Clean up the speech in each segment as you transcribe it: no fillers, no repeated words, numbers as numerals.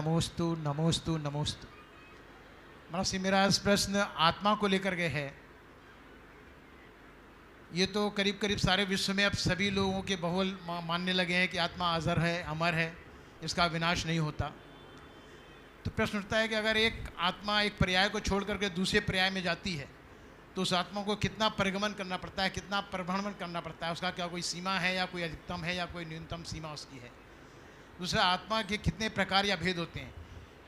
नमोस्तु नमोस्तु नमोस्तु। मतलब से मेरा प्रश्न आत्मा को लेकर के है। ये तो करीब करीब सारे विश्व में अब सभी लोगों के बहुल मानने लगे हैं कि आत्मा अजर है, अमर है, इसका विनाश नहीं होता। तो प्रश्न उठता है कि अगर एक आत्मा एक पर्याय को छोड़ करके दूसरे पर्याय में जाती है तो उस आत्मा को कितना परिगमन करना पड़ता है, कितना परिभ्रमण करना पड़ता है, उसका क्या कोई सीमा है या कोई अधिकतम है या कोई न्यूनतम सीमा उसकी है। दूसरा, आत्मा के कितने प्रकार या भेद होते हैं,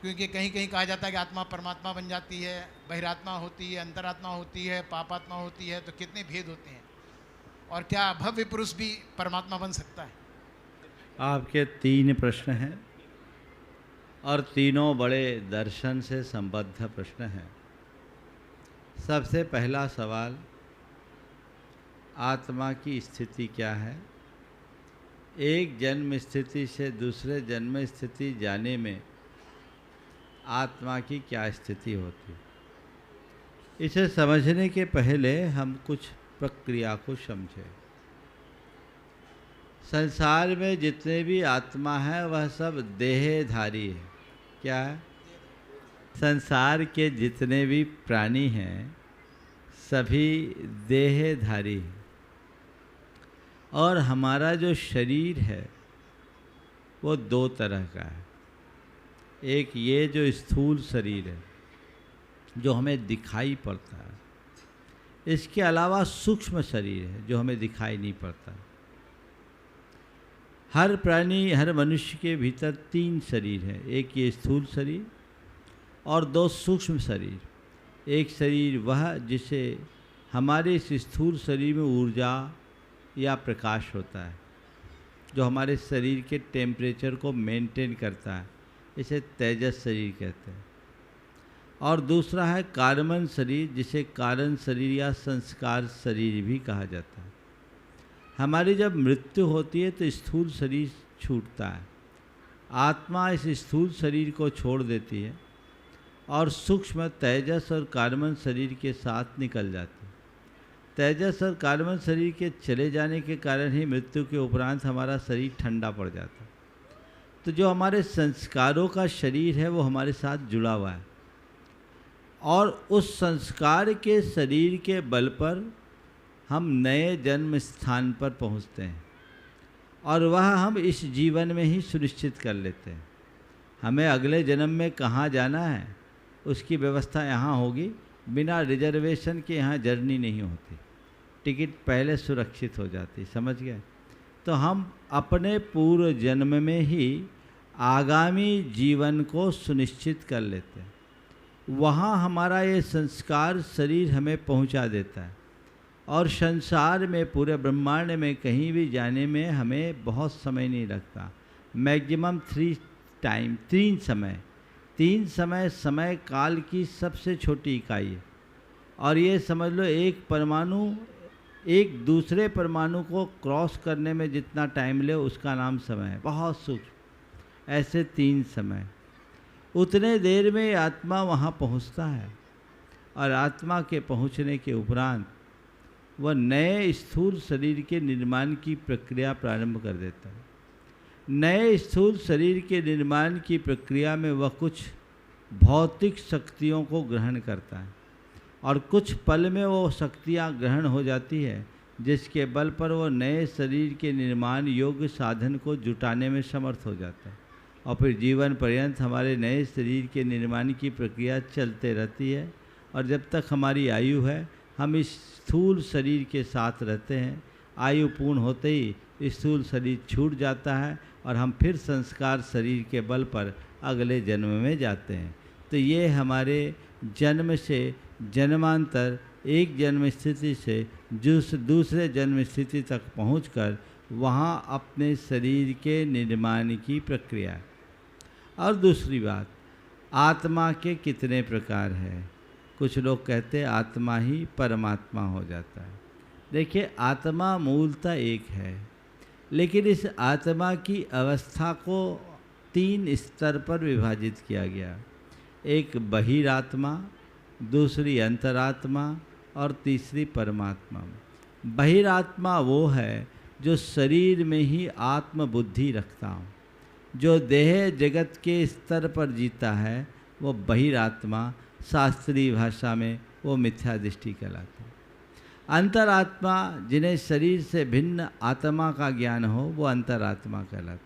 क्योंकि कहीं कहीं कहा जाता है कि आत्मा परमात्मा बन जाती है, बहिरात्मा होती है, अंतरात्मा होती है, पापात्मा होती है। तो कितने भेद होते हैं और क्या भव्य पुरुष भी परमात्मा बन सकता है? आपके 3 प्रश्न हैं और तीनों बड़े दर्शन से संबद्ध प्रश्न हैं। सबसे पहला सवाल, आत्मा की स्थिति क्या है? एक जन्म स्थिति से दूसरे जन्म स्थिति जाने में आत्मा की क्या स्थिति होती है? इसे समझने के पहले हम कुछ प्रक्रिया को समझें। संसार में जितने भी आत्मा है वह सब देहधारी है। क्या है? संसार के जितने भी प्राणी हैं सभी देहधारी हैं। और हमारा जो शरीर है वो 2 तरह का है। एक ये जो स्थूल शरीर है जो हमें दिखाई पड़ता है, इसके अलावा सूक्ष्म शरीर है जो हमें दिखाई नहीं पड़ता। हर प्राणी, हर मनुष्य के भीतर 3 शरीर है। एक ये स्थूल शरीर और 2 सूक्ष्म शरीर। एक शरीर वह जिसे हमारे इस स्थूल शरीर में ऊर्जा या प्रकाश होता है, जो हमारे शरीर के टेम्परेचर को मेंटेन करता है, इसे तेजस शरीर कहते हैं। और दूसरा है कार्बन शरीर, जिसे कारण शरीर या संस्कार शरीर भी कहा जाता है। हमारी जब मृत्यु होती है तो स्थूल शरीर छूटता है, आत्मा इस स्थूल शरीर को छोड़ देती है और सूक्ष्म तेजस और कार्बन शरीर के साथ निकल जाती है। तेजस और कार्बन शरीर के चले जाने के कारण ही मृत्यु के उपरांत हमारा शरीर ठंडा पड़ जाता है। तो जो हमारे संस्कारों का शरीर है वो हमारे साथ जुड़ा हुआ है और उस संस्कार के शरीर के बल पर हम नए जन्म स्थान पर पहुंचते हैं और वह हम इस जीवन में ही सुनिश्चित कर लेते हैं। हमें अगले जन्म में कहाँ जाना है उसकी व्यवस्था यहाँ होगी। बिना रिजर्वेशन के यहाँ जर्नी नहीं होती, टिकट पहले सुरक्षित हो जाती। समझ गए? तो हम अपने पूर्व जन्म में ही आगामी जीवन को सुनिश्चित कर लेते हैं। वहाँ हमारा ये संस्कार शरीर हमें पहुँचा देता है और संसार में, पूरे ब्रह्मांड में कहीं भी जाने में हमें बहुत समय नहीं लगता। मैक्सिमम 3 समय समय काल की सबसे छोटी इकाई है। और ये समझ लो, एक परमाणु एक दूसरे परमाणु को क्रॉस करने में जितना टाइम ले उसका नाम समय है, बहुत सूक्ष्म। ऐसे 3 समय, उतने देर में आत्मा वहाँ पहुँचता है और आत्मा के पहुँचने के उपरांत वह नए स्थूल शरीर के निर्माण की प्रक्रिया प्रारंभ कर देता है। नए स्थूल शरीर के निर्माण की प्रक्रिया में वह कुछ भौतिक शक्तियों को ग्रहण करता है और कुछ पल में वो शक्तियाँ ग्रहण हो जाती है, जिसके बल पर वो नए शरीर के निर्माण योग्य साधन को जुटाने में समर्थ हो जाता है। और फिर जीवन पर्यंत हमारे नए शरीर के निर्माण की प्रक्रिया चलते रहती है और जब तक हमारी आयु है हम इस स्थूल शरीर के साथ रहते हैं। आयु पूर्ण होते ही स्थूल शरीर छूट जाता है और हम फिर संस्कार शरीर के बल पर अगले जन्म में जाते हैं। तो ये हमारे जन्म से जन्मांतर, एक जन्म स्थिति से दूसरे जन्म स्थिति तक पहुंचकर वहाँ अपने शरीर के निर्माण की प्रक्रिया है। और दूसरी बात, आत्मा के कितने प्रकार हैं? कुछ लोग कहते हैं आत्मा ही परमात्मा हो जाता है। देखिए, आत्मा मूलतः एक है, लेकिन इस आत्मा की अवस्था को 3 स्तर पर विभाजित किया गया। एक बहिरात्मा, दूसरी अंतरात्मा और तीसरी परमात्मा। बहिरात्मा वो है जो शरीर में ही आत्म बुद्धि रखता हो, जो देह जगत के स्तर पर जीता है वो बहिरात्मा, शास्त्रीय भाषा में वो मिथ्या दृष्टि कहलाता है। अंतरात्मा, जिन्हें शरीर से भिन्न आत्मा का ज्ञान हो, वो अंतरात्मा कहलाता है।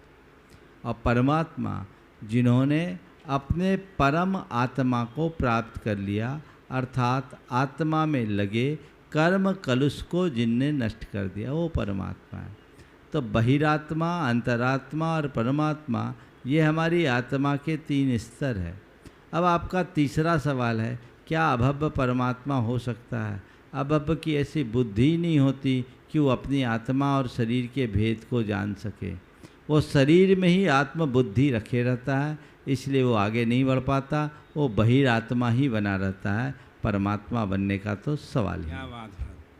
और परमात्मा, जिन्होंने अपने परम आत्मा को प्राप्त कर लिया, अर्थात आत्मा में लगे कर्म कलुष को जिनने नष्ट कर दिया, वो परमात्मा है। तो बहिरात्मा, अंतरात्मा और परमात्मा, ये हमारी आत्मा के 3 स्तर है। अब आपका तीसरा सवाल है, क्या अभव्य परमात्मा हो सकता है? अभव्य की ऐसी बुद्धि नहीं होती कि वो अपनी आत्मा और शरीर के भेद को जान सके। वो शरीर में ही आत्मबुद्धि रखे रहता है, इसलिए वो आगे नहीं बढ़ पाता, वो बहिरात्मा ही बना रहता है। परमात्मा बनने का तो सवाल ही क्या बात है।